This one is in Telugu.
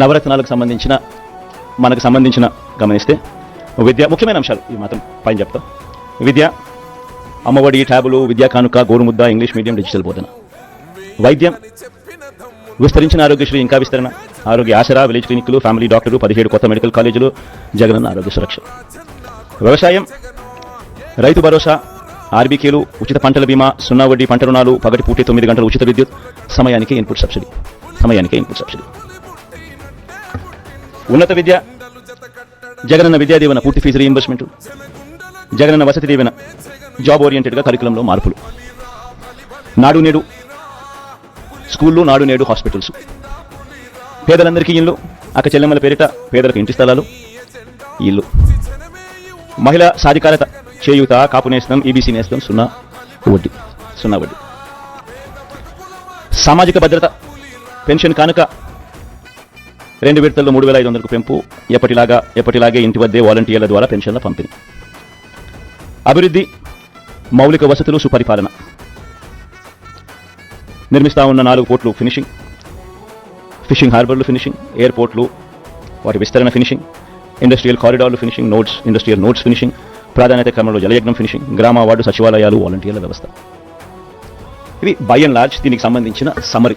నవరత్నాలకు సంబంధించిన మనకు సంబంధించిన గమనిస్తే విద్య ముఖ్యమైన అంశాలు ఈ మాత్రం పైన చెప్తాం. విద్య, అమ్మఒడి, ట్యాబులు, విద్యా కానుక, గోరుముద్ద, ఇంగ్లీష్ మీడియం, డిజిటల్ బోధన. వైద్యం, విస్తరించిన ఆరోగ్యశ్రీ ఇంకా విస్తరణ, ఆరోగ్య ఆసరా, విలేజ్ క్లినిక్లు, ఫ్యామిలీ డాక్టర్లు, 17 కొత్త మెడికల్ కాలేజీలు, జగనన్న ఆరోగ్య సురక్ష. వ్యవసాయం, రైతు భరోసా, ఆర్బీకేలు, ఉచిత పంటల బీమా, 0 వడ్డీ పంట రుణాలు, పగటిపూటే 9 గంటల ఉచిత విద్యుత్, సమయానికి ఇన్పుట్ సబ్సిడీ. ఉన్నత విద్య, జగనన్న విద్యా దీవెన, పూర్తి fee reimbursement, Jagananna Vasathi Deevena, job ఓరియంటెడ్గా కరికులంలో మార్పులు, నాడు నేడు స్కూళ్ళు, నాడు నేడు హాస్పిటల్స్, పేదలందరికీ ఇల్లు, అక్క చెల్లెమ్మల పేరిట పేదలకు ఇంటి స్థలాలు, ఇల్లు, మహిళా సాధికారత, చేయూత, కాపు నేస్తం, ఈబీసీ నేస్తం, 0 వడ్డీ. సామాజిక భద్రత, పెన్షన్ కానుక 2 విడతల్లో 3,500కు పెంపు, ఎప్పటిలాగే ఇంటి వద్దే వాలంటీర్ల ద్వారా పెన్షన్ల పంపిణీ. అభివృద్ధి, మౌలిక వసతులు, సుపరిపాలన, నిర్మిస్తా ఉన్న 4 పోర్ట్లు ఫినిషింగ్, ఫిషింగ్ హార్బర్లు ఫినిషింగ్, ఎయిర్పోర్ట్లు వాటి విస్తరణ ఫినిషింగ్, ఇండస్ట్రియల్ కారిడార్లు ఫినిషింగ్, ఇండస్ట్రియల్ నోట్స్ ఫినిషింగ్, ప్రాధాన్యత క్రమంలో జలయజ్ఞం ఫినిషింగ్, గ్రామ వార్డు సచివాలయాలు, వాలంటీర్ల వ్యవస్థ. ఇవి బై అండ్ లార్జ్ దీనికి సంబంధించిన సమ్మరీ.